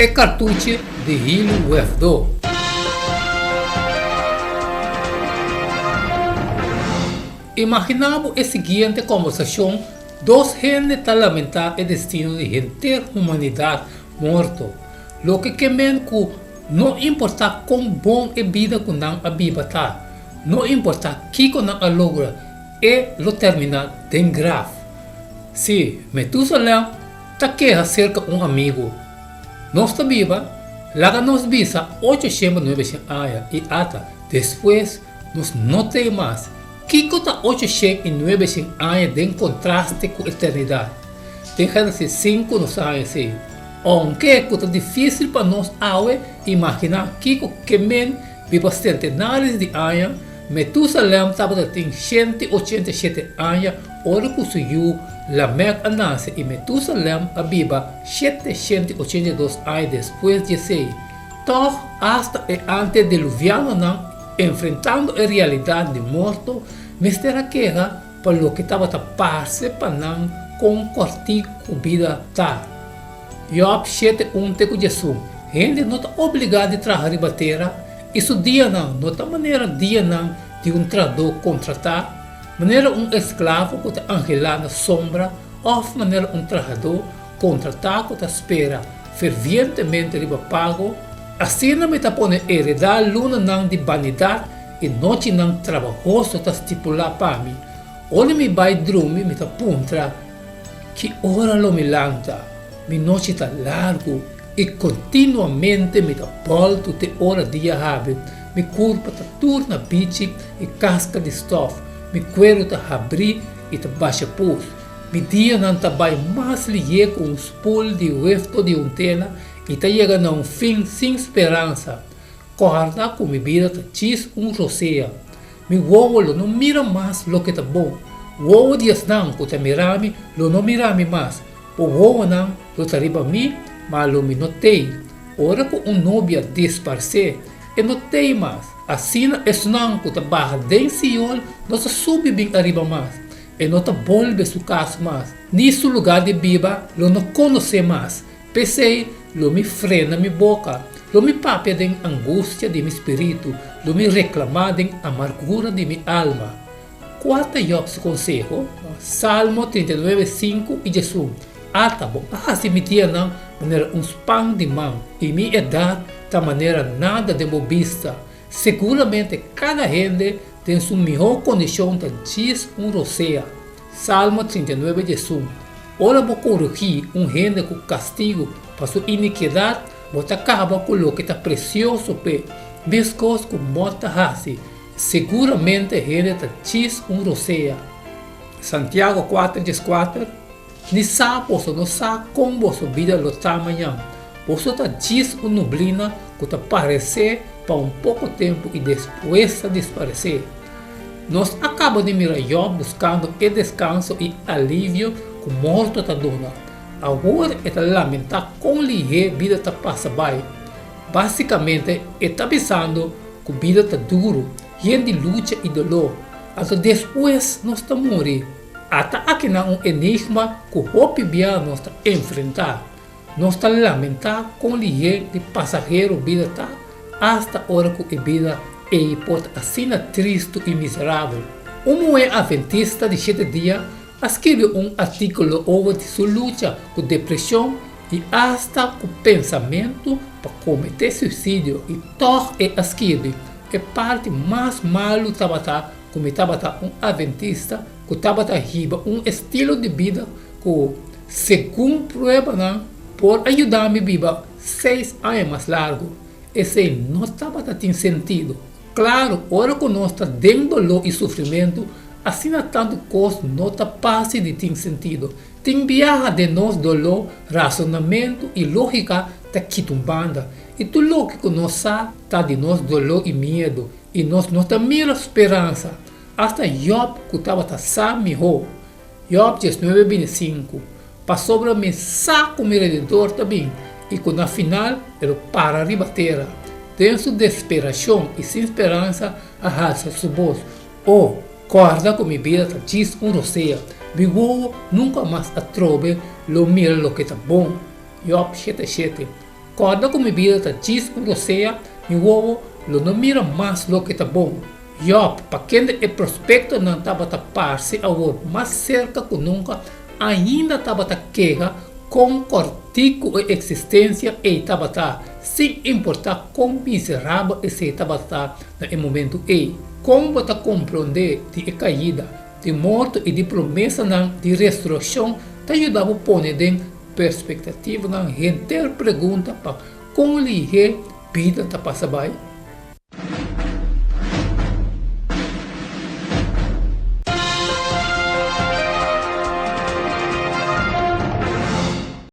e cartucho de Hilo Wefdo. Imaginamos a seguinte conversação: dois gente a lamentar o destino de inteira humanidade morto. Lo que quemen que não importa quão bom é vida que não a vida tá, não importa que não a logra, é lo terminar de grave. Se Metusalém tá quer cerca amigo, nós tá viva, lá nos visa 800 anos e ata, depois nos não tem mais. Kiko tá 800 anos de contraste com a eternidade. Tem que 5 anos assim. Aunque é difícil para nós imaginar Kiko que viva centenares de anos, Metusalém estava tem 187 anos, ora conseguiu Lamek nasce e Metusalém viva 782 anos depois de ser. Toch hasta e antediluviano enfrentando a realidade de morto, mistera queja para lo que estava a passe para não concordar com a vida tá. Job 7:1 com Jesus, gente não está obrigada a trabalhar a terra, isso dia não está maneira dia não de tradutor contratar, maneira escravo que está angelar na sombra, ou maneira trabalhador contratar que está espera fervientemente riba pago. Assim não me está pondo heredar luna não de vanidade e noite não trabalhoso está estipular para mim. Onde me vai dormir me está puntra que hora lo me lanta, mi noite está largo e continuamente me está volto te hora dia hábil. Mi curva está turna bici e casca de estofa, mi cuero está abrir e está baixa pus. Mi dia não está vai mais ligue com spool de resto de tela e está chegando a fim sem esperança. Corda com minha vida está chis roceia. Mi uovo não mira mais lo que está bom. Uovo dias não que está mirami, lo não mirami mais. O uovo não, lo está riba mi, mas lo me notei. Ora que novia disparce, e notei mais. Assim é não que está barra densiol, não se sube bem arriba mais. E não está volve su casa mais. Nisso lugar de biba, lo não conhece mais. Pensei, lo me frena mi boca, lo me papia de angústia de mi espírito, lo me reclama de amargura de mi alma. Quarta Job se consejo, Salmo 39:5 e Jesus. Ata bom, se me tia não, maneira pão de mão, e minha idade, da maneira nada de bobista. Seguramente cada gente tem sua melhor condição de diz roceia. Salmo 39 Jesus. Ora vou corrigir gente com castigo para sua iniquidade, você acaba com o que está precioso pe, mesmo com morta raça. Seguramente gente está diz roceia. Santiago 4:4. Ni sabe você não sabe como você vida lo está amanhã. Você está diz nublina que está aparecer para pouco tempo e depois desaparecer. Nós acabamos de mirar Job buscando descanso e alívio que o morto está dando. Agora está lamentar como a vida está passando bem. Basicamente, está pensando que a vida está duro, gente de luta e dolor. Até depois nós está morrer. Até aqui não enigma que o hope bia nós está enfrentar. Nós está lamentar como a de passageiro vida está, hasta a hora que a vida e pode assim triste e miserável. Mulher adventista de 7 dias escreveu artículo sobre sua luta com depressão e hasta com pensamento para cometer suicídio e todo escreve que parte mais malo estava como estava adventista que estava riba estilo de vida que segundo prova por ajudar a me viver 6 anos mais largo. Esse não estava tendo sentido. Claro, ora que nós está dando dor e sofrimento, assim tanto coisa não está passe de ter sentido. Tem viaja de nós dolor, razonamento e lógica está quitumbando. E tudo lógico nós sabe está de nós dolor e medo. E nós não está mira esperança. Hasta Job que estava sabe melhor. Job 19:25. Passou para mim saco meu redentor também. E quando na final ele para a ribateira. Tem sua desesperação e sem esperança arrasa sua voz. Oh, corda com minha vida está diz roceia. Mi uovo nunca mais a trove lo mira lo que está bom. Job 7:7. Cada como vida tá diz por você, e o lo não mira mais lo que tá bom. Yup, para quem é prospecto não estava a parse agora mais cerca que nunca, ainda estava a queja com cortico a existência e estava sem importar quão miserável esse estava no momento e como está compreender de caída, de morte e de promessa de ressurreição, te ajudava a pôr em perspectiva na gente pergunta para como lhe vida está passando bem.